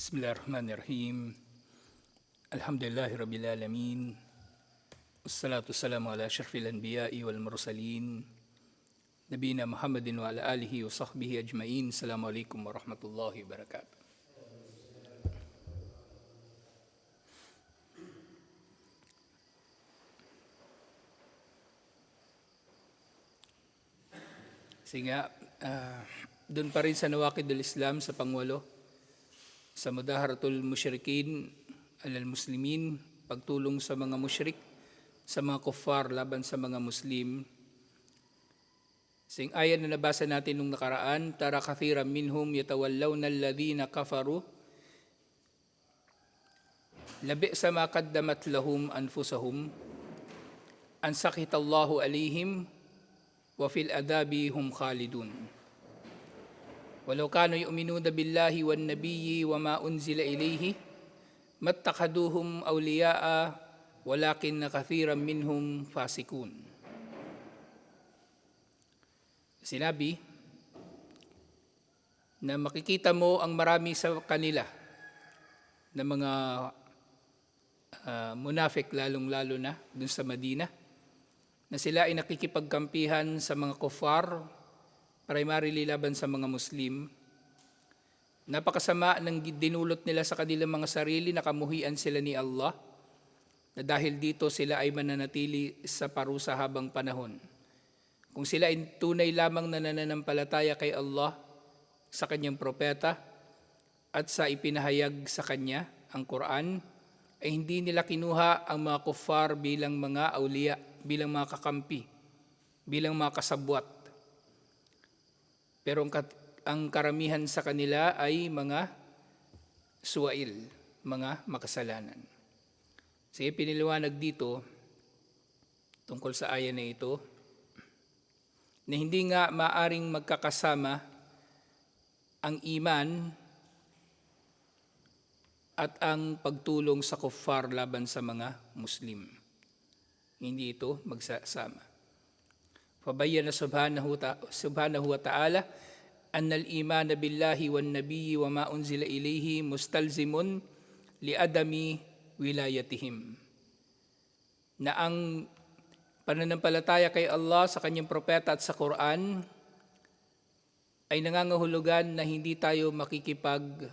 Bismillahirrahmanirrahim. Alhamdulillahi Rabbil Alamin. Wassalatu wassalamu ala asyrafil anbiya'i wal mursalin. Nabiyina Muhammadin wa ala alihi wa sahbihi ajma'in. Assalamualaikum warahmatullahi wabarakatuh. Sige, doon pa rin sa Nawaqidul Islam sa pangwalo, sa Mudaharatul Musyrikin alal Muslimin, pagtulong sa mga musyrik, sa mga kuffar laban sa mga Muslim. Sing ayan na nabasa natin nung nakaraan, tara kathiran minhum yatawallawna alladhina kafaru labi sa ma qaddamat lahum anfusahum an sakitallahu alihim wa fil adabi hum khalidun. Walau kanu yu'minuna billahi wan nabiyyi wa ma unzila ilayhi mattakhaduhum awliya'a walakin kathiran minhum fasikun. Sinabi na makikita mo ang marami sa kanila na mga munafik, lalong-lalo na dun sa Madina, na sila ay nakikipagkampihan sa mga kuffar, primarily laban sa mga Muslim. Napakasama ng dinulot nila sa kanilang mga sarili, nakamuhian sila ni Allah, na dahil dito sila ay mananatili sa parusa habang panahon. Kung sila ay tunay lamang na nananampalataya kay Allah, sa kanyang propeta, at sa ipinahayag sa kanya, ang Quran, ay hindi nila kinuha ang mga kuffar bilang mga awliya, bilang mga kakampi, bilang mga kasabwat. Pero ang karamihan sa kanila ay mga suwail, mga makasalanan. Sige, piniliwanag dito, tungkol sa aya na ito, na hindi nga maaring magkakasama ang iman at ang pagtulong sa kuffar laban sa mga Muslim. Hindi ito magsasama. Fabayyana subhanahu wa ta'ala anna al-iman billahi wan nabiyyi wa ma unzila ilayhi mustalzimun li adami wilayatihim. Na ang pananampalataya kay Allah sa kanyang propeta at sa Quran ay nangangahulugan na hindi tayo makikipag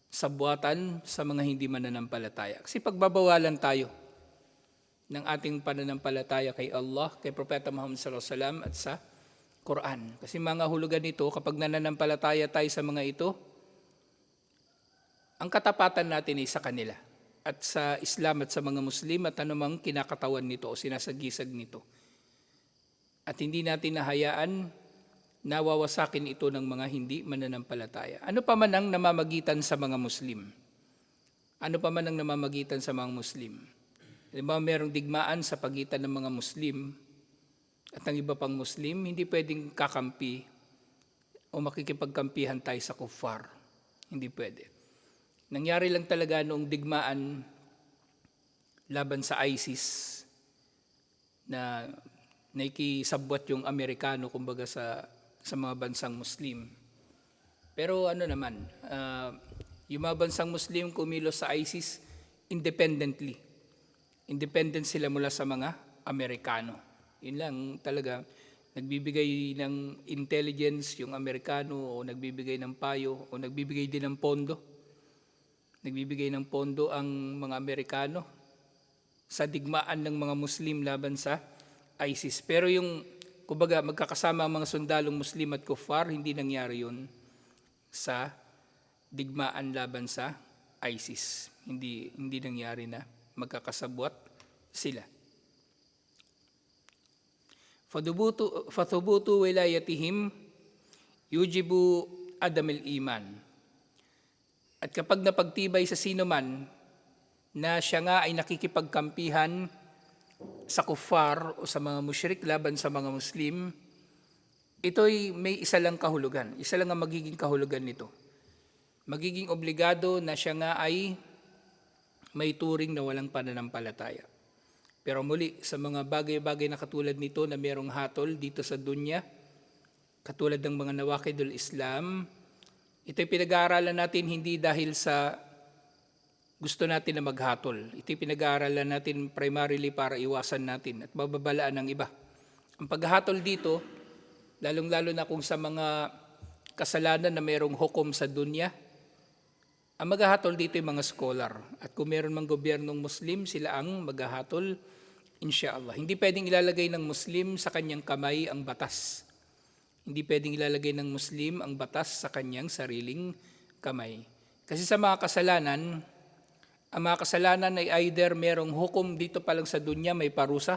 sabwatan sa mga hindi mananampalataya. Kasi pagbabawalan tayo ng ating pananampalataya kay Allah, kay Propeta Muhammad sallallahu alaihi wasallam at sa Quran. Kasi mga hulugan nito, kapag nananampalataya tayo sa mga ito, ang katapatan natin ay sa kanila at sa Islam at sa mga Muslim at anumang kinakatawan nito o sinasagisag nito. At hindi natin nahayaan na wawasakin ito ng mga hindi mananampalataya. Ano pa man ang namamagitan sa mga Muslim? Ano pa man ang namamagitan sa mga Muslim? Diba, merong digmaan sa pagitan ng mga Muslim at ng iba pang Muslim, hindi pwedeng kakampi o makikipagkampihan tayo sa kuffar. Hindi pwede. Nangyari lang talaga noong digmaan laban sa ISIS na naikisabwat yung Amerikano, kumbaga sa mga bansang Muslim. Pero ano naman, yung mga bansang Muslim kumilos sa ISIS independently. Independent sila mula sa mga Amerikano. Yun lang talaga, nagbibigay ng intelligence yung Amerikano o nagbibigay ng payo o nagbibigay din ng pondo. Nagbibigay ng pondo ang mga Amerikano sa digmaan ng mga Muslim laban sa ISIS. Pero yung, kumbaga, magkakasama ang mga sundalong Muslim at kuffar, hindi nangyari yun sa digmaan laban sa ISIS. Hindi nangyari na magkakasabwat sila. Fathubutu wilayatihim yujibu adamil iman. At kapag napagtibay sa sino man na siya nga ay nakikipagkampihan sa kuffar o sa mga musyrik laban sa mga Muslim, ito'y may isa lang kahulugan. Isa lang ang magiging kahulugan nito. Magiging obligado na siya nga ay may turing na walang pananampalataya. Pero muli, sa mga bagay-bagay na katulad nito na mayroong hatol dito sa dunya, katulad ng mga nawaqidul Islam, Ito'y pinag-aaralan natin hindi dahil sa gusto natin na maghatol. Ito'y pinag-aaralan natin primarily para iwasan natin at mababalaan ng iba. Ang paghatol dito, lalong-lalo na kung sa mga kasalanan na mayroong hukom sa dunya, ang maghahatol dito yung mga scholar. At kung meron mang gobyernong Muslim, sila ang maghahatol, inshallah. Hindi pwedeng ilalagay ng Muslim sa kanyang kamay ang batas. Hindi pwedeng ilalagay ng Muslim ang batas sa kanyang sariling kamay. Kasi sa mga kasalanan, ang mga kasalanan ay either merong hukom dito pa lang sa dunya, may parusa.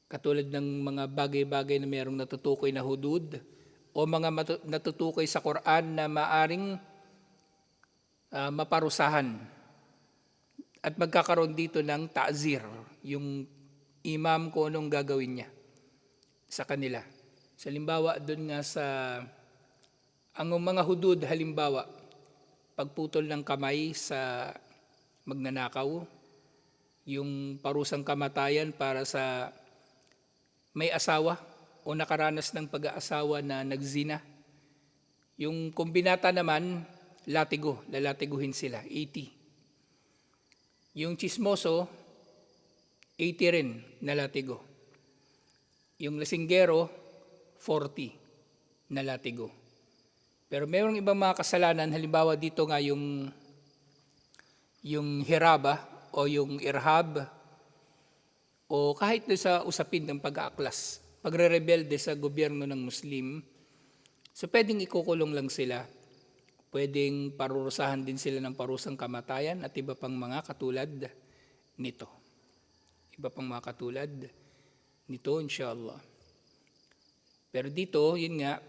Katulad ng mga bagay-bagay na merong natutukoy na hudud o mga natutukoy sa Quran na maaring maparusahan. At magkakaroon dito ng ta'zir, yung imam ko anong gagawin niya sa kanila. Sa halimbawa, doon nga sa ang mga hudud, halimbawa, pagputol ng kamay sa magnanakaw, yung parusang kamatayan para sa may asawa o nakaranas ng pag-aasawa na nagzina. Yung kumbinata naman, latigo, lalatiguhin sila, 80. Yung chismoso, 80 rin na latigo. Yung lasinggero, 40 na latigo. Pero mayroong ibang mga kasalanan, halimbawa dito nga yung hiraba o yung irhab o kahit sa usapin ng pag-aaklas, pagre-rebelde sa gobyerno ng Muslim, so pwedeng ikukulong lang sila, pwedeng parurusahan din sila ng parusang kamatayan at iba pang mga katulad nito. Iba pang mga katulad nito, inshallah. Pero dito, yun nga,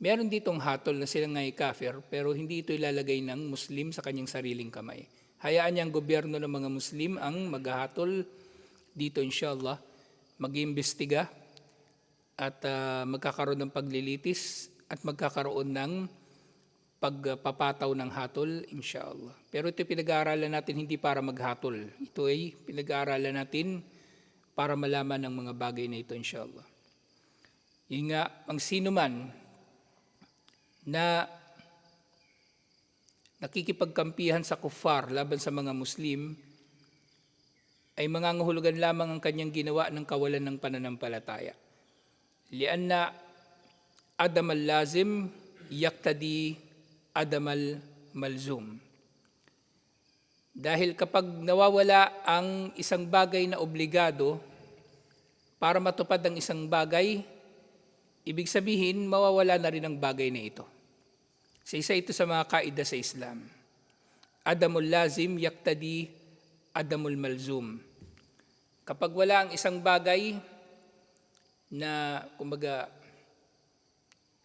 meron ditong hatol na sila nga'y kafir, pero hindi ito ilalagay ng Muslim sa kanyang sariling kamay. Hayaan niya ang gobyerno ng mga Muslim ang maghahatol dito, inshallah, mag-iimbestiga at magkakaroon ng paglilitis at magkakaroon ng pagpapataw ng hatol, inshallah. Pero ito pinag-aaralan natin hindi para maghatol. Ito ay pinag-aaralan natin para malaman ng mga bagay na ito, inshallah. Yun nga, ang sino man na nakikipagkampihan sa kuffar laban sa mga Muslim ay mangangahulugan lamang ang kanyang ginawa ng kawalan ng pananampalataya. Lianna Adam al-lazim yaktadi Adam al-malzum. Dahil kapag nawawala ang isang bagay na obligado para matupad ang isang bagay, ibig sabihin mawawala na rin ang bagay na ito. Sa isa ito sa mga kaida sa Islam. Adamul lazim yaktadi Adamul malzum. Kapag wala ang isang bagay na kumbaga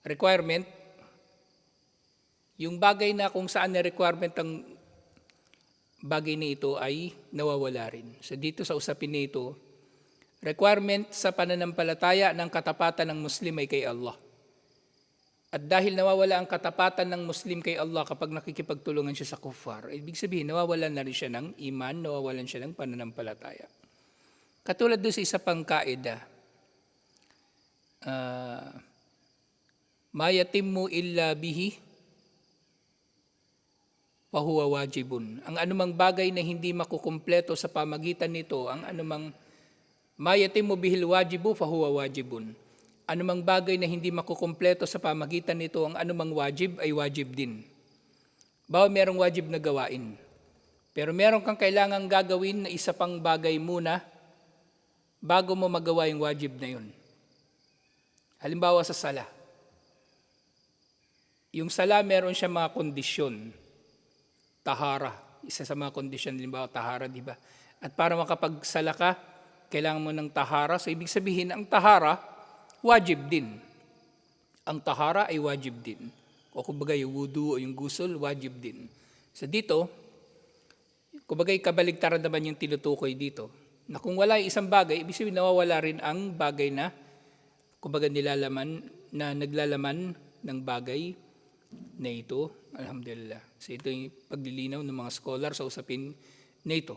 requirement, yung bagay na kung saan na requirement ang bagay na ito ay nawawala rin. So dito sa usapin na ito, requirement sa pananampalataya ng katapatan ng Muslim ay kay Allah. At dahil nawawala ang katapatan ng Muslim kay Allah kapag nakikipagtulungan siya sa kuffar, ibig sabihin nawawalan na rin siya ng iman, nawawalan siya ng pananampalataya. Katulad doon sa isa pang kaida, ma yatimmu illa bihi fahuwa wajibun. Ang anumang bagay na hindi makukumpleto sa pamagitan nito, ang anumang ma yatimmu bihil wajibu fahuwa wajibun. Anumang bagay na hindi makukumpleto sa pamagitan nito, ang anumang wajib ay wajib din. Bawa merong wajib na gawain. Pero meron kang kailangang gagawin na isa pang bagay muna bago mo magawa yung wajib na yun. Halimbawa sa sala. Yung sala meron siya mga kondisyon. Tahara. Isa sa mga kondisyon, halimbawa tahara, di ba? At para makapagsala ka, kailangan mo ng tahara. So ibig sabihin, ang tahara, wajib din. Ang tahara ay wajib din. O kumbaga yung wudu o yung gusul, wajib din. So dito, kumbaga kabaligtaran naman yung tinutukoy dito. Na kung wala yung isang bagay, ibig sabihin nawawala rin ang bagay na kumbaga nilalaman, na naglalaman ng bagay na ito. Alhamdulillah. So ito yung paglilinaw ng mga scholar sa usapin na ito.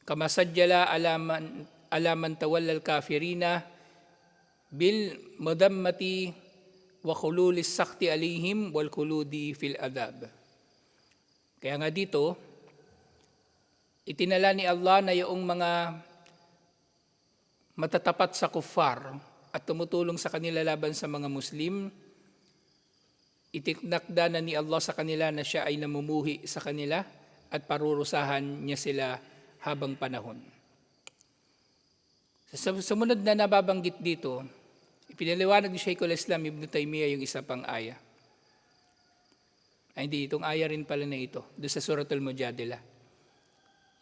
Kamasadyala alaman tawallal kafirina bil mudammati wa khululis sakti alihim wal khuludi fil adab. Kaya nga dito, itinala ni Allah na yung mga matatapat sa kuffar at tumutulong sa kanila laban sa mga Muslim, itinakda na ni Allah sa kanila na siya ay namumuhi sa kanila at parurusahan niya sila habang panahon. Sa sumunod na nababanggit dito, ipinaliwanag ni Shaykhul Islam Ibn Taymiyyah yung isa pang aya. Ay hindi, itong aya rin pala na ito, doon sa Suratul Mujadilah.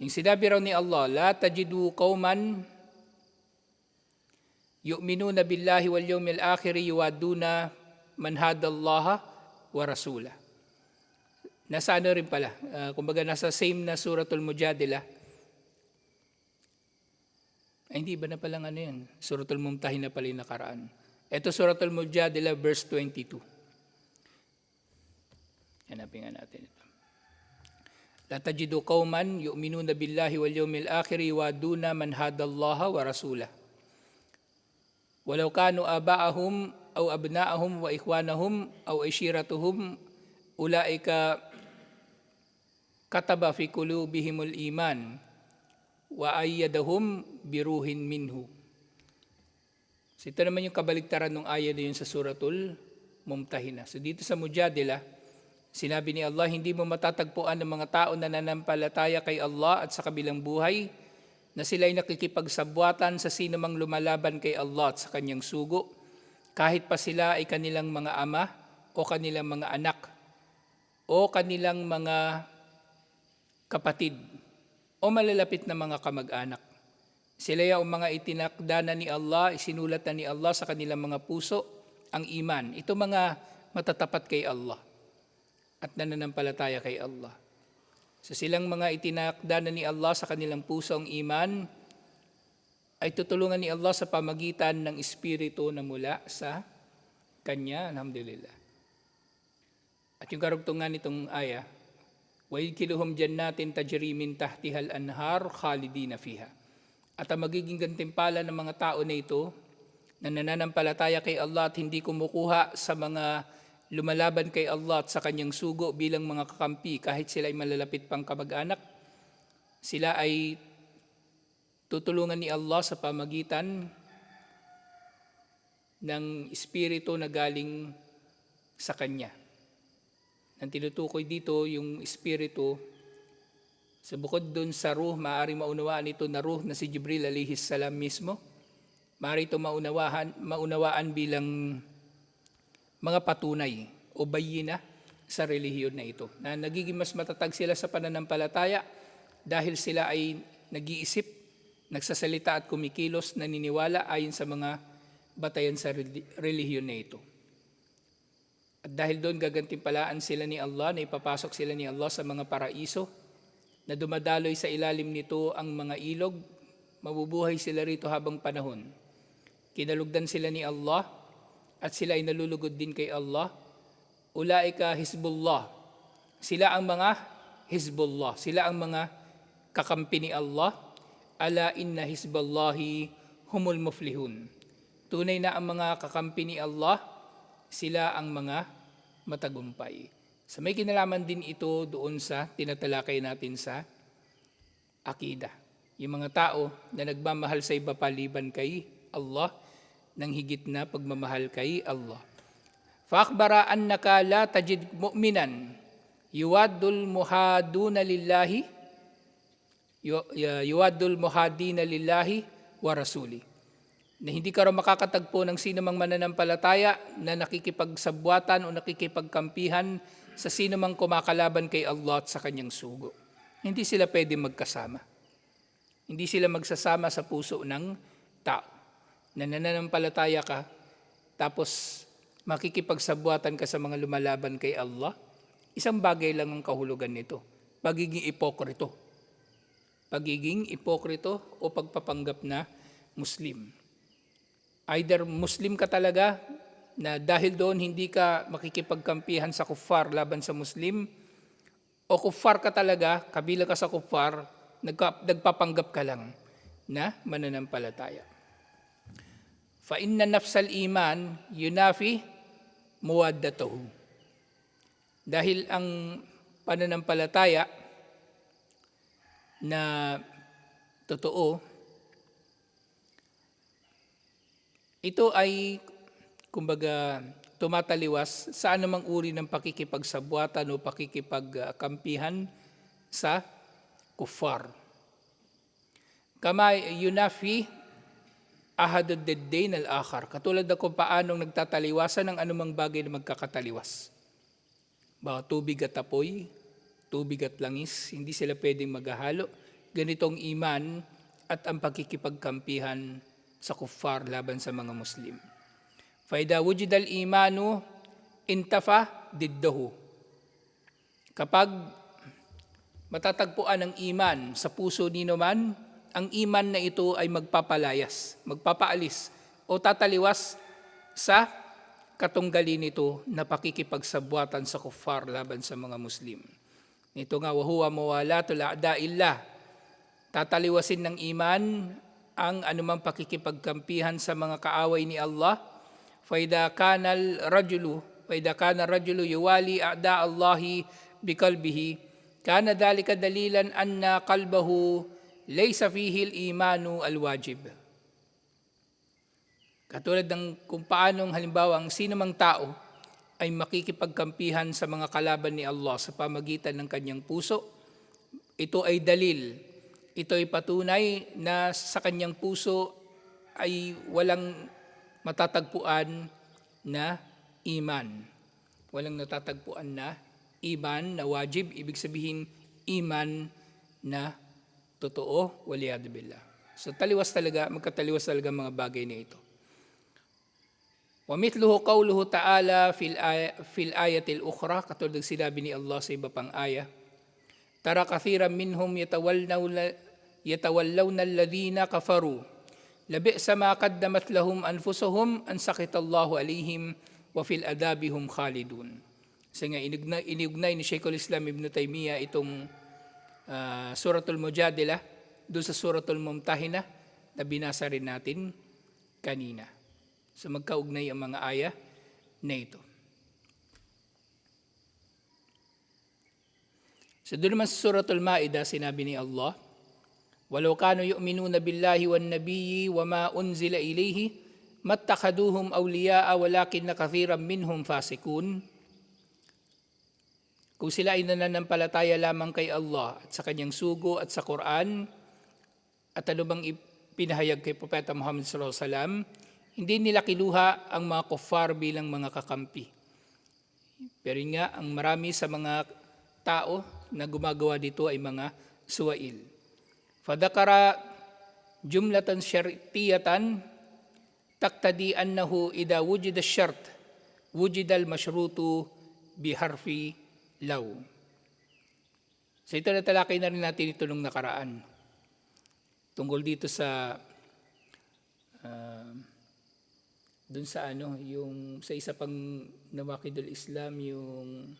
Yung sinabi raw ni Allah, la tajidu qawman yu'minuna billahi wal yawmil akhiri yuwaduna man hadallaha wa rasulah. Nasa ano rin pala, kumbaga nasa same na Suratul Mujadilah. Ay hindi ba na palang ano yun? Suratul Mumtahinah pala yung nakaraan. Ito Suratul Mujadilah verse 22. Hanapin nga natin ito. La tajidu qawman yu'minuna billahi wal yawmil akhiri yuwaduna man hadallaha wa rasulah. Walau kanu aba'ahum aw abna'ahum wa ikhwanahum aw ishiratuhum ulaika kataba fi qulubihimul iman wa ayyadahum biruhin minhu. So ito naman yung kabaligtaran ng ayat na yun sa Suratul Mumtahinah. So dito sa Mujadilah, sinabi ni Allah, hindi mo matatagpuan ng mga tao na nanampalataya kay Allah at sa kabilang buhay na sila'y nakikipagsabwatan sa sinumang lumalaban kay Allah at sa kanyang sugo, kahit pa sila ay kanilang mga ama o kanilang mga anak o kanilang mga kapatid o malalapit na mga kamag-anak. Sila yung mga itinakda na ni Allah, isinulat na ni Allah sa kanilang mga puso ang iman. Ito mga matatapat kay Allah at nananampalataya kay Allah. So silang mga itinakda na ni Allah sa kanilang puso ang iman ay tutulungan ni Allah sa pamagitan ng Espiritu na mula sa Kanya. Alhamdulillah. At yung karugtungan nitong aya, وَيُدْخِلُهُمْ جَنَّاتٍ تَجْرِي مِنْ تَحْتِهَا الْأَنْهَارُ خَالِدِينَ فِيهَا. At ang magiging gantimpala ng mga tao na ito na nananampalataya kay Allah at hindi kumukuha sa mga lumalaban kay Allah at sa kanyang sugo bilang mga kakampi kahit sila ay malalapit pang kamag-anak, sila ay tutulungan ni Allah sa pamagitan ng Espiritu na galing sa Kanya. Ang tinutukoy dito yung Espiritu, sa bukod dun sa ruh, maaari maunawaan ito na ruh na si Jibril alayhis salam mismo. Maaari ito maunawaan bilang mga patunay o bayina sa relihiyon na ito. Na nagiging mas matatag sila sa pananampalataya dahil sila ay nag-iisip, nagsasalita at kumikilos, naniniwala ayon sa mga batayan sa relihiyon na ito. At dahil doon gagantimpalaan sila ni Allah, na ipapasok sila ni Allah sa mga paraiso, na dumadaloy sa ilalim nito ang mga ilog, mabubuhay sila rito habang panahon. Kinalugdan sila ni Allah, at sila ay nalulugod din kay Allah. Ulaika Hizbullah. Sila ang mga Hizbullah. Sila ang mga kakampi ni Allah. Ala inna Hizballahi humul muflihun. Tunay na ang mga kakampi ni Allah, sila ang mga matagumpay. So may kinalaman din ito doon sa tinatalakay natin sa akida. Yung mga tao na nagmamahal sa iba paliban kay Allah, nang higit na pagmamahal kay Allah. Fa'akhbara annaka la tajid mu'minan yuwaddul muhaduna lillahi yuwaddul muhadina lillahi wa rasuli. Na hindi ka raw makakatagpo ng sino mang mananampalataya na nakikipagsabwatan o nakikipagkampihan sa sino mang kumakalaban kay Allah at sa kanyang sugo. Hindi sila pwede magkasama. Hindi sila magsasama sa puso ng tao. Na nananampalataya ka, tapos makikipagsabwatan ka sa mga lumalaban kay Allah. Isang bagay lang ang kahulugan nito. Pagiging ipokrito. Pagiging ipokrito o pagpapanggap na Muslim. Either Muslim ka talaga na dahil doon hindi ka makikipagkampihan sa kuffar laban sa Muslim, o kuffar ka talaga, kabila ka sa kuffar, nagpapanggap ka lang na mananampalataya. Fa inna nafsal iman yunafi mawaddatahu. Dahil ang pananampalataya na totoo, ito ay kumbaga tumataliwas sa anumang uri ng pakikipagsabwatan o pakikipagkampihan sa kuffar. Kama yunafi ahadud-din al-akhar. Katulad na kung paanong nagtataliwasan ng anumang bagay na magkakataliwas. Tubig at apoy, tubig at langis, hindi sila pwedeng maghahalo. Ganitong iman at ang pakikipagkampihan sa kuffar laban sa mga Muslim. Faida wujidal imanu intafa diddahu. Kapag matatagpuan ang iman sa puso ni man, ang iman na ito ay magpapalayas, magpapaalis o tataliwas sa katunggali nito na pakikipagsabwatan sa kuffar laban sa mga Muslim. Ito nga, wahuwa mawalatul a'da'illah. Tataliwasin ng iman ang anumang pakikipagkampihan sa mga kaaway ni Allah. Faida kana rajulu yuwali a'da Allahi biqalbihi kana dhalika dalilan anna qalbahu laysa fihi al-imanu al-wajib. Katulad ng kung paanong halimbawa ang sinumang tao ay makikipagkampihan sa mga kalaban ni Allah sa pamagitan ng kanyang puso, ito ay dalil, ito ay patunay na sa kanyang puso ay walang matatagpuan na iman. Walang natatagpuan na iman na wajib, ibig sabihin iman na totoo, waliyadu billah. So magkataliwas talaga mga bagay na ito. Wa mithluhu qawluhu ta'ala fil ayatil ukhra, katulad ng sinabi ni Allah sa iba pang aya. Tara kathiran minhum yatawallawna alladhina kafaru. Labi'sa ma qaddamat lahum anfusuhum an saqitallahu alaihim wa fil adabihum khalidun. Kasi nga iniugnay ni Shaykhul Islam Ibn Taymiyyah itong Suratul Mujadilah doon sa Suratul Mumtahina na binasa rin natin kanina. So magkaugnay ang mga aya na ito. So doon naman sa Suratul Ma'idah, sinabi ni Allah, "Walau kanu yu'minuna billahi wan nabiyyi wama unzila ilayhi mattakhaduhum awliya'a walakinna kathiran minhum fasikun." Kung sila ay nananampalataya lamang kay Allah at sa kanyang sugo at sa Quran at ano bang ipinahayag kay Propeta Muhammad sallallahu alaihi wasallam, hindi nila kiluha ang mga kuffar bilang mga kakampi. Pero nga, ang marami sa mga tao na gumagawa dito ay mga suwail. Fadakara jumlatan syartiyatan taktadi annahu idha wujida syart wujida al-mashrutu biharfi law. So ito natalakay na rin natin ito nung nakaraan. Tungkol dito sa dun sa yung sa isa pang nawakidul Islam, yung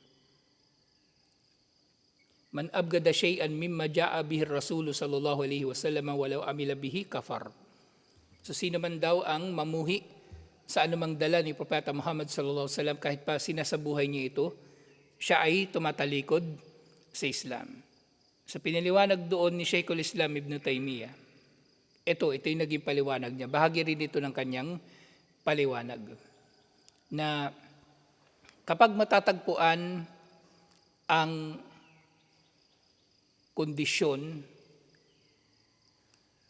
man abgada shay'an mimma ja'a bihi ar-rasul sallallahu alaihi wasallam walau amila bihi kafar. So sino man daw ang mamuhi sa anumang dala ni Propeta Muhammad sallallahu alaihi wasallam kahit pa sinasabuhay niya ito, siya ay tumatalikod sa Islam. Sa pinaliwanag doon ni Shaykhul Islam Ibn Taymiyyah, ito yung naging paliwanag niya. Bahagi rin ito ng kanyang paliwanag na kapag matatagpuan ang kondisyon,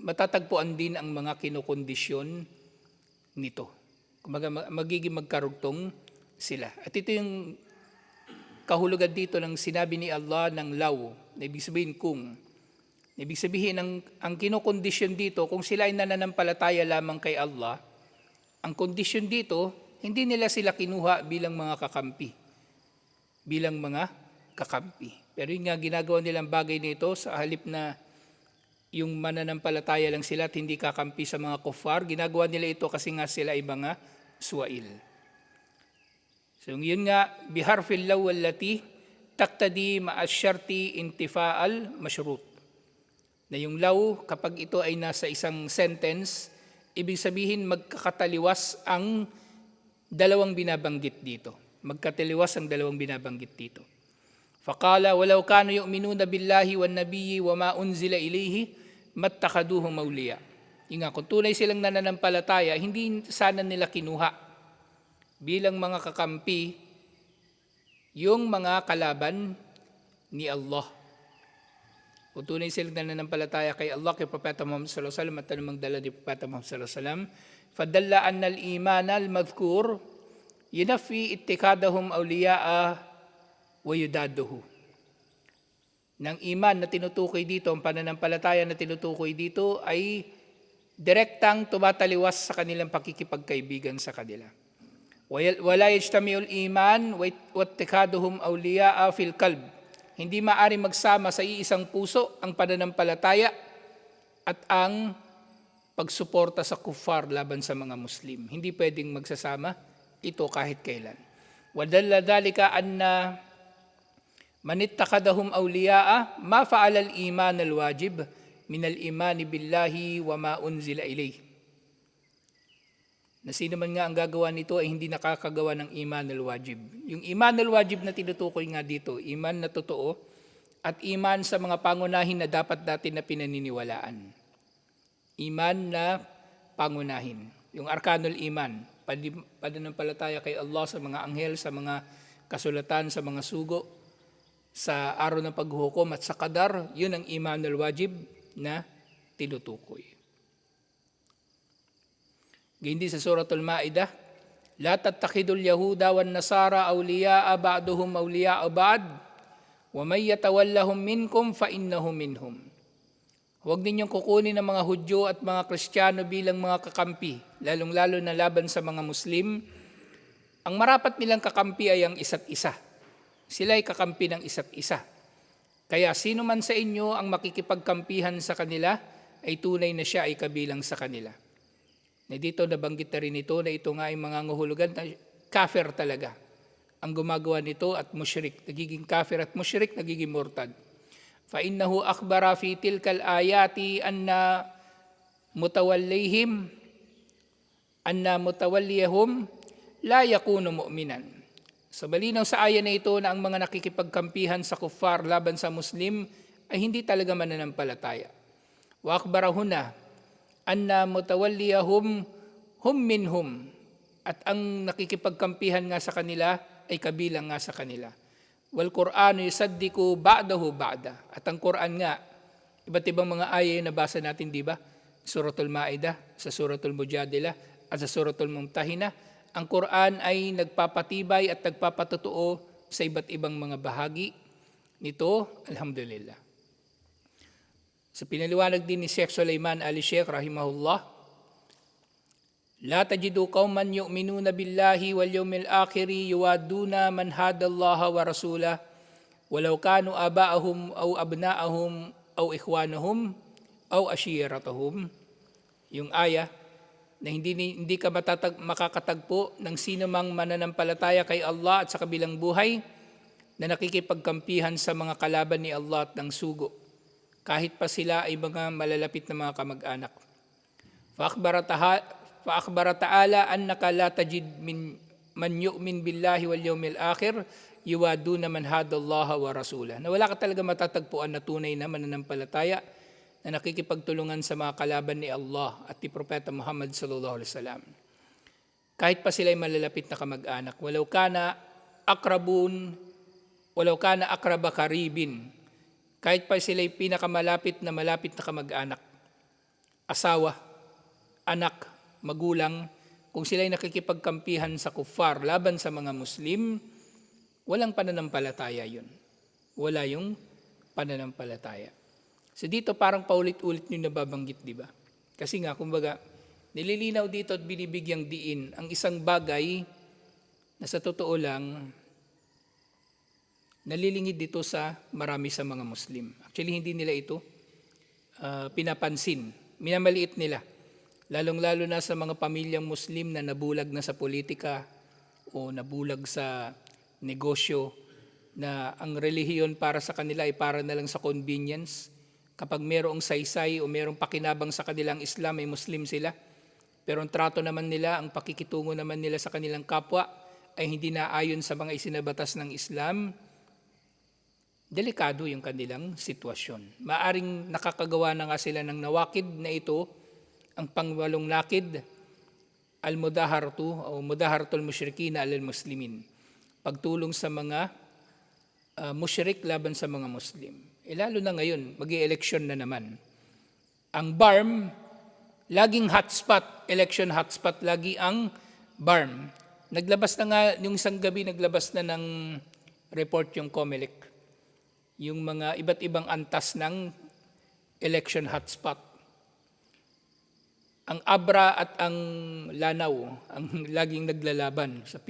matatagpuan din ang mga kinokondisyon nito. Magiging magkarugtong sila. At ito yung kahulugan dito ng sinabi ni Allah ng law, na ibig sabihin kung. Ibig sabihin ang kinokondisyon dito, kung sila ay nananampalataya lamang kay Allah, ang kondisyon dito, hindi nila sila kinuha bilang mga kakampi. Pero yun nga, ginagawa nilang bagay nito sa halip na yung mananampalataya lang sila at hindi kakampi sa mga kuffar, ginagawa nila ito kasi nga sila ay mga suwail. So yun nga, biharfil law allati taktadi ma'asyarti intifa'al mashrut. Na yung law, kapag ito ay nasa isang sentence, ibig sabihin magkakataliwas ang dalawang binabanggit dito. Magkataliwas ang dalawang binabanggit dito. Faqala walau kanu yu'minuna billahi wan nabiyyi wa ma unzila ilayhi mattakhaduhum awliya. Yung nga, kung tunay silang nananampalataya, hindi sana nila kinuha bilang mga kakampi yung mga kalaban ni Allah. Kung tunay silang nananampalataya kay Allah, kay Propeta Muhammad sallallahu alaihi wasallam at anumang dala ni Propeta Muhammad sallallahu alaihi wasallam, fadalla anna al-iman al-madhkur yunafi ittikadahum awliya'a wa yudaduhu. Nang iman na tinutukoy dito, ang pananampalataya na tinutukoy dito ay direktang tumataliwas sa kanilang pakikipagkaibigan sa kanila. Wala yajtami'ul iman wa ittikaduhum awliya'a fil qalb. Hindi maari magsama sa iisang puso ang pananampalataya at ang pagsuporta sa kuffar laban sa mga Muslim. Hindi pwedeng magsasama ito kahit kailan. Wadalla dhalika anna man ittakadahum awliya'a ma fa'ala al-iman al-wajib min al-iman billahi wa ma unzila ilayhi. Na sino man nga ang gagawa nito ay hindi nakakagawa ng iman al-wajib. Yung iman al-wajib na tinutukoy nga dito, iman na totoo at iman sa mga pangunahin na dapat natin na pinaniniwalaan. Iman na pangunahin. Yung arkanul iman, pananampalataya kay Allah sa mga anghel, sa mga kasulatan, sa mga sugo, sa araw ng paghuhukom at sa qadar, yun ang iman al-wajib na tinutukoy. Gindi sa Suratul Ma'idah, la tattakhidul yahuda wan nasara awliya'a ba'duhum awliya'a ba'd wa may yatawallahum minkum fa innahum minhum. Huwag ninyong kukunin ng mga Hudyo at mga Kristiyano bilang mga kakampi, lalong-lalo na laban sa mga Muslim. Ang marapat nilang kakampi ay ang isa't isa. Sila ay kakampi ng isa't isa. Kaya sino man sa inyo ang makikipagkampihan sa kanila ay tunay na siya ay kabilang sa kanila. Na dito nabanggit na rin ito na ito nga ay mga nguhulugan na kafir talaga. Ang gumagawa nito at musyrik, nagiging kafir at musyrik, nagiging murtad. فَإِنَّهُ أَخْبَرَ فِي تِلْكَ الْآيَاتِ أَنَّ مُتَوَلِّيَهُمْ لَا يَكُونُ مُؤْمِنًا. Sa malinaw sa aya na ito na ang mga nakikipagkampihan sa kuffar laban sa Muslim ay hindi talaga mananampalataya. وَأَخْبَرَ هُنَا أَنَّ مُتَوَلِّيَهُمْ هُمْ مِنْهُمْ. At ang nakikipagkampihan nga sa kanila ay kabilang nga sa kanila. Wal Qur'anu yusaddiqu ba'dahu ba'da. At ang Qur'an nga, iba't ibang mga aya na nabasa natin, di ba? Suratul Ma'idah, sa Suratul Mujadilah, at sa Suratul Mumtahina, ang Qur'an ay nagpapatibay at nagpapatotoo sa iba't ibang mga bahagi nito, alhamdulillah. Sa pinaliwanag din ni Sheikh Sulaiman Ali Sheikh rahimahullah, La tajidu qauman yu'minuna billahi wal yawmil akhir yuwadduna man hadallaha wa rasulahu walau kanu aba'ahum aw abna'ahum aw ikhwanahum aw ashiratahum. Yung aya na hindi ka makakatagpo ng sino mang mananampalataya kay Allah at sa kabilang buhay na nakikipagkampihan sa mga kalaban ni Allah at ng sugo, kahit pa sila ay mga malalapit na mga kamag-anak. فأخبر تعالى أنك لا تجد من يؤمن بالله واليوم الآخر يوادون من هاد الله ورسوله. Na wala ka talaga matatagpuan na tunay na mananampalataya na nakikipagtulungan sa mga kalaban ni Allah at ni Propeta Muhammad sallallahu alaihi wasallam. Kahit pa sila ay malalapit na kamag-anak, walau kana akraba karibin, kahit pa sila ay pinakamalapit na kamag-anak, asawa, anak, magulang, kung sila ay nakikipagkampihan sa kuffar laban sa mga Muslim, walang pananampalataya yun. Wala yung pananampalataya. So dito parang paulit-ulit yung nababanggit, di ba? Kasi nga, kumbaga, nililinaw dito at binibigyang diin ang isang bagay na sa totoo lang, nalilingid dito sa marami sa mga Muslim. Actually, hindi nila ito pinapansin. Minamaliit nila. Lalong-lalo na sa mga pamilyang Muslim na nabulag na sa politika o nabulag sa negosyo, na ang relihiyon para sa kanila ay para na lang sa convenience. Kapag mayroong saysay o mayroong pakinabang sa kanilang Islam, ay Muslim sila. Pero ang trato naman nila, ang pakikitungo naman nila sa kanilang kapwa ay hindi naayon sa mga isinabatas ng Islam, delikado yung kanilang sitwasyon. Maaring nakakagawa na nga sila ng nawakid na ito, ang pangwalong nakid, al-mudaharatu o mudaharatul musyrikina alal muslimin. Pagtulong sa mga musyrik laban sa mga Muslim. Lalo na ngayon, mag-i-eleksyon na naman. Ang BARM, laging hotspot, election hotspot, lagi ang BARM. Naglabas na nga, yung isang gabi naglabas na ng report yung COMELEC. Yung mga iba't ibang antas ng election hotspot. Ang Abra at ang Lanao, ang laging naglalaban sa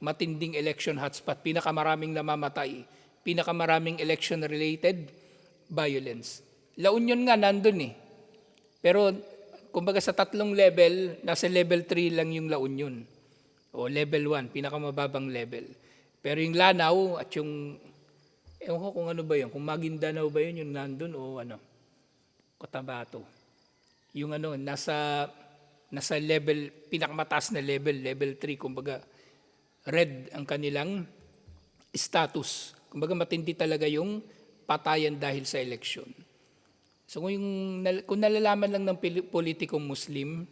matinding election hotspot, pinakamaraming namamatay, pinakamaraming election-related violence. La Union nga nandun eh. Pero kumbaga sa tatlong level, nasa level 3 lang yung La Union. O level 1, pinakamababang level. Pero yung Lanao at yung, ewan ko kung ano ba yun, kung Maguindanao ba yun, yung nandun o ano, Cotabato. Yung ano, nasa level, pinakamataas na level, level 3, kumbaga red ang kanilang status. Kumbaga matindi talaga yung patayan dahil sa eleksyon. So kung nalalaman lang ng politikong Muslim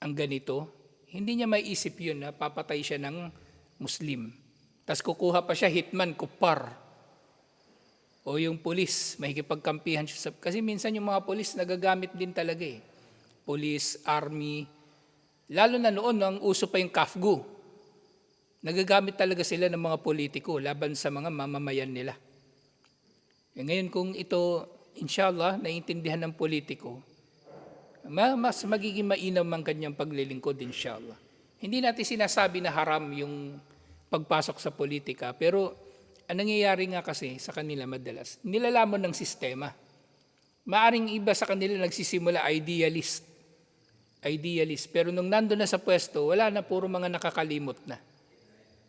ang ganito, hindi niya maiisip yun na papatay siya ng Muslim. Tapos kukuha pa siya hitman, kupar. O yung pulis, makikipagkampihan siya. Kasi minsan yung mga pulis nagagamit din talaga eh. Police, army. Lalo na noon, ang uso pa yung kafgu. Nagagamit talaga sila ng mga politiko laban sa mga mamamayan nila. Ngayon kung ito, inshallah, naiintindihan ng politiko, mas magiging mainam ang kanyang paglilingkod, inshallah. Hindi natin sinasabi na haram yung pagpasok sa politika, pero ang nangyayari nga kasi sa kanila madalas, nilalamon ng sistema. Maaring iba sa kanila nagsisimula idealist, pero nung nandun na sa pwesto, wala na, puro mga nakakalimot na.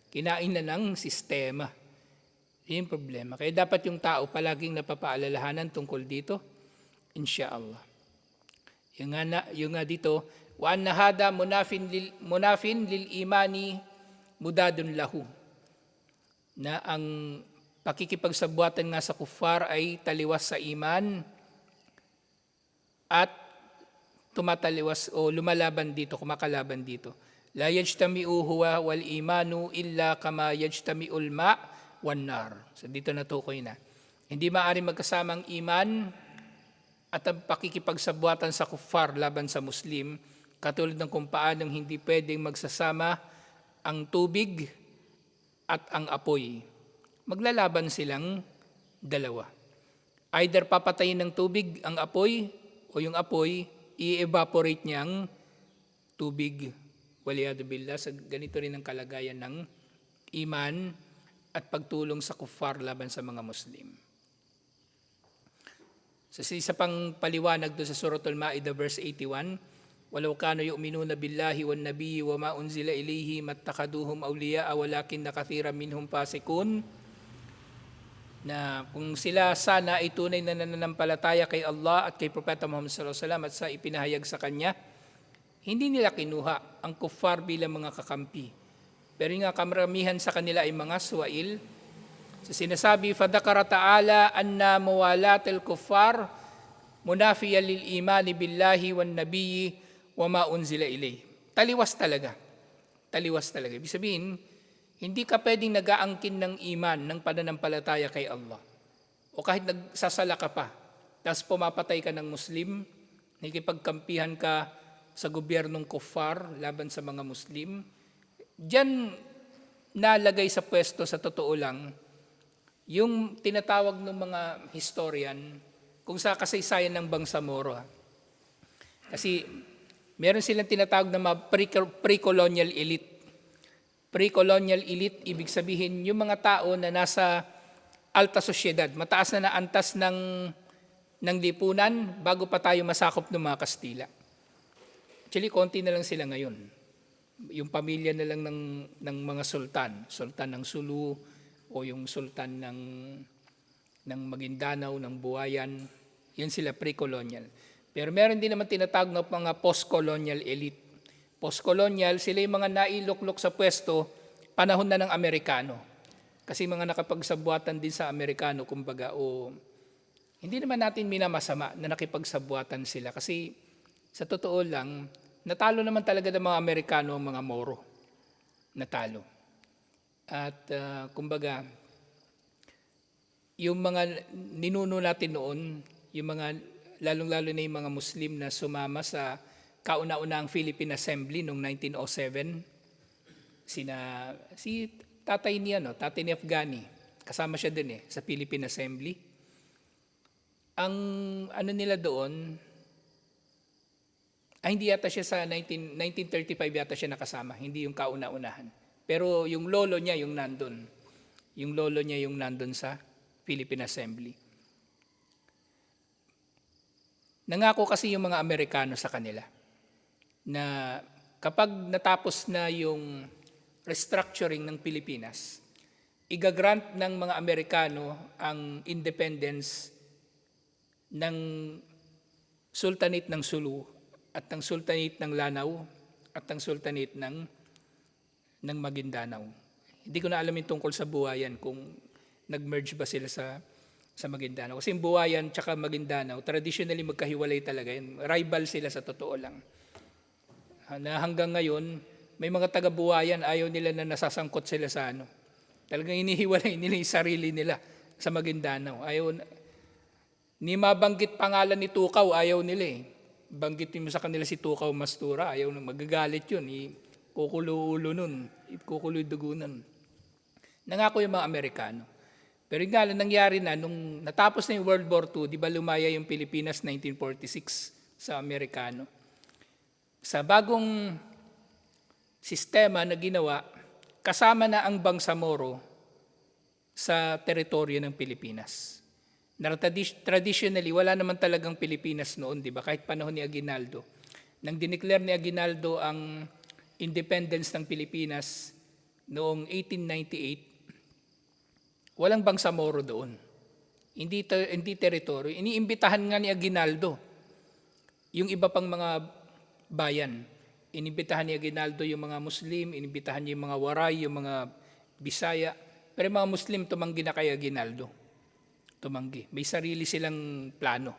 Kinain na ng sistema. Yun yung problema. Kaya dapat yung tao palaging napapaalalahanan tungkol dito, insyaallah. Yung nga dito, wa anna hada munafin lil imani mudadun lahu. Na ang pakikipagsabuatan nga sa kuffar ay taliwas sa iman at tumataliwas o lumalaban dito, kumakalaban dito. La yajtami'u huwa wal imanu illa kama yajtami'ul ma' wan nar. So dito natukoy na. Hindi maaari magkasama ang iman at ang pakikipagsabuatan sa kuffar laban sa Muslim, katulad ng kung paanong hindi pwedeng magsasama ang tubig at ang apoy. Maglalaban silang dalawa. Either papatayin ng tubig ang apoy o yung apoy i-evaporate niya ang tubig. Waliyadu billah, sa ganito rin ang kalagayan ng iman at pagtulong sa kuffar laban sa mga Muslim. Sa isa pang paliwanag doon sa Suratul Ma'idah verse 81, walau kanu yu'minuna billahi wan nabiyyi wa ma unzila ilayhi mattakhaduhum awliya'a walakinna kathiran minhum fasikun, na kung sila sana ay tunay na nananampalataya kay Allah at kay Propeta Muhammad sallallahu alaihi wasallam at sa ipinahayag sa kanya, hindi nila kinuha ang kuffar bilang mga kakampi. Pero nga karamihan sa kanila ay mga suwail. So sinasabi, fadakara ta'ala anna mawalatil kuffar munafiya lil imani billahi wan nabiyyi wa ma unzila ilay. Taliwas talaga. Taliwas talaga. Ibig sabihin, hindi ka pwedeng nag-aangkin ng iman, ng pananampalataya kay Allah. O kahit nagsasala ka pa, tapos pumapatay ka ng Muslim, nakikipagkampihan ka sa gobyernong kuffar laban sa mga Muslim, diyan nalagay sa pwesto sa totoo lang yung tinatawag ng mga historian kung sa kasaysayan ng Bangsamoro. Kasi meron silang tinatawag na mga pre-colonial elite. Pre-colonial elite, ibig sabihin yung mga tao na nasa alta sosyedad, mataas na antas ng lipunan bago pa tayo masakop ng mga Kastila. Actually, konti na lang sila ngayon. Yung pamilya na lang ng mga sultan ng Sulu o yung sultan ng Maguindanao, ng Buayan, yun sila pre-colonial. Pero meron din naman tinatawag na mga post-colonial elite. Post-colonial, sila yung mga nailuklok sa pwesto panahon na ng Amerikano. Kasi mga nakapagsabuatan din sa Amerikano, kumbaga, o hindi naman natin minamasama na nakipagsabuatan sila. Kasi sa totoo lang, natalo naman talaga ng mga Amerikano ang mga Moro. Natalo. At kumbaga, yung mga ninuno natin noon, yung mga lalong-lalo na yung mga Muslim na sumama sa kauna-unahang Philippine Assembly noong 1907, si tatay ni Afghani, kasama siya din sa Philippine Assembly. Ang ano nila doon, hindi yata siya sa 1935 yata siya nakasama, hindi yung kauna-unahan. Pero yung lolo niya yung nandun. Yung lolo niya yung nandun sa Philippine Assembly. Nangako kasi yung mga Amerikano sa kanila na kapag natapos na yung restructuring ng Pilipinas, igagrant ng mga Amerikano ang independence ng Sultanate ng Sulu at ng Sultanate ng Lanao at ng Sultanate ng Maguindanao. Hindi ko na alam yung tungkol sa Buhayan kung nag-merge ba sila sa Maguindanao. Kasi yung Buhayan tsaka Maguindanao, traditionally magkahiwalay talaga yan. Rival sila sa totoo lang. Na hanggang ngayon, may mga taga-Buhayan, ayaw nila na nasasangkot sila sa ano. Talagang inihiwalay nila yung sarili nila sa Maguindanao. Ni mabanggit pangalan ni Tukaw, ayaw nila Banggitin mo sa kanila si Tukaw Mastura, ayaw na magagalit yun. Kukulo ulo nun, kukulo dugo nun. Nangako yung mga Amerikano. Pero yung nga, nangyari na, nung natapos na yung World War II, di ba lumaya yung Pilipinas 1946 sa Amerikano. Sa bagong sistema na ginawa, kasama na ang Bangsamoro sa teritoryo ng Pilipinas. Traditionally, wala naman talagang Pilipinas noon, di ba? Kahit panahon ni Aguinaldo. Nang dineclare ni Aguinaldo ang independence ng Pilipinas noong 1898, walang Bangsamoro doon. Hindi teritoryo. Iniimbitahan nga ni Aguinaldo yung iba pang mga bayan. Iniimbitahan ni Aguinaldo yung mga Muslim, iniimbitahan niya yung mga Waray, yung mga Bisaya. Pero yung mga Muslim tumanggi na kay Aguinaldo. Tumanggi. May sarili silang plano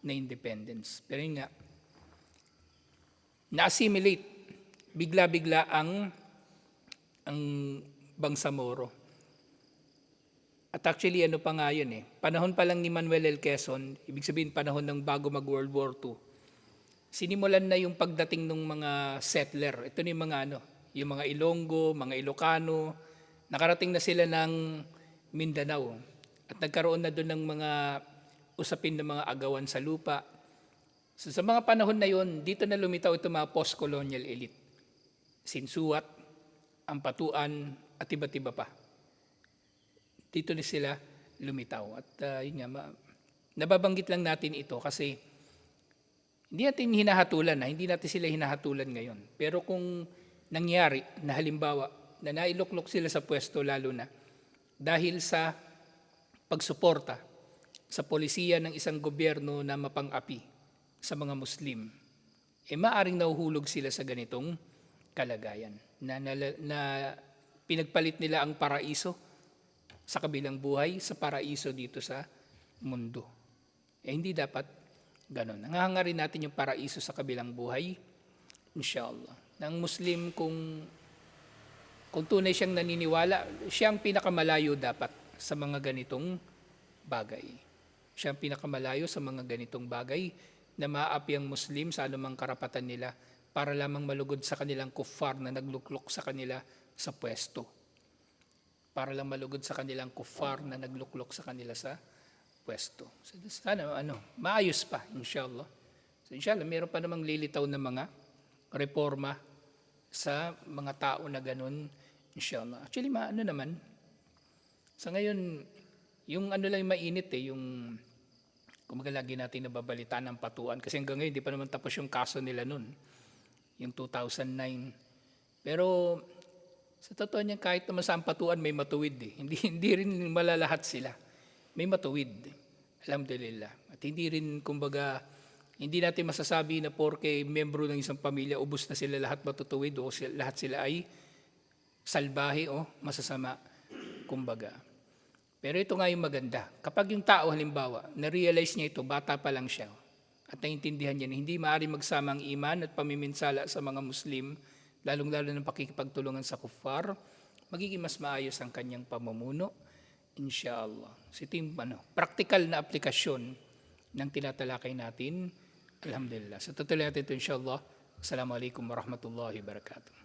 na independence. Pero yun nga, na-assimilate bigla-bigla ang Bangsamoro. At actually, ano pa nga yun panahon pa lang ni Manuel L. Quezon, ibig sabihin panahon ng bago mag-World War II, sinimulan na yung pagdating ng mga settler. Ito na yung mga yung mga Ilonggo, mga Ilocano, nakarating na sila ng Mindanao. At nagkaroon na doon ng mga usapin ng mga agawan sa lupa. So sa mga panahon na yun, dito na lumitaw ito mga post-colonial elite. Sinsuat, Ampatuan, at iba't iba pa. Dito na sila lumitaw. At yun nga, nababanggit lang natin ito kasi hindi natin hinahatulan hindi natin sila hinahatulan ngayon. Pero kung nangyari na halimbawa na nailuklok sila sa pwesto lalo na dahil sa pagsuporta sa polisiya ng isang gobyerno na mapang-api sa mga Muslim, maaring nahuhulog sila sa ganitong kalagayan na pinagpalit nila ang paraiso sa kabilang buhay sa paraiso dito sa mundo. Hindi dapat ganon. Nangangarin natin yung paraiso sa kabilang buhay, inshallah. Ng Muslim, kung tunay siyang naniniwala, siya ang pinakamalayo dapat sa mga ganitong bagay. Siya ang pinakamalayo sa mga ganitong bagay na maapi ang Muslim sa anumang karapatan nila para lamang malugod sa kanilang kuffar na nagluklok sa kanila sa pwesto. Para lang malugod sa kanilang kuffar na nagluklok sa kanila sa pwesto. So, sana maayos pa, inshallah. So, inshallah, meron pa namang lilitaw na mga reforma sa mga tao na ganun, inshallah. Actually, naman, sa ngayon, yung lang mainit yung kumaga lagi natin nababalitaan ng Patuan. Kasi hanggang ngayon, di pa naman tapos yung kaso nila nun, yung 2009. Pero, sa totoo niya, kahit naman sa Patuan, may matuwid Hindi rin malalahat sila. May matuwid. Alhamdulillah. At hindi rin, kumbaga, Hindi natin masasabi na porke membro ng isang pamilya, ubos na sila lahat matutuwid o lahat sila ay salbahe o masasama, kumbaga. Pero ito nga yung maganda. Kapag yung tao halimbawa, na-realize niya ito, bata pa lang siya, at naintindihan niya na hindi maaari magsama ang iman at pamiminsala sa mga Muslim, lalong-lalo ng pakikipagtulungan sa kuffar, magiging mas maayos ang kanyang pamumuno, inshallah. So ito yung practical na aplikasyon ng tinatalakay natin. Alhamdulillah. So tutuloy natin ito inshallah. Assalamualaikum warahmatullahi wabarakatuh.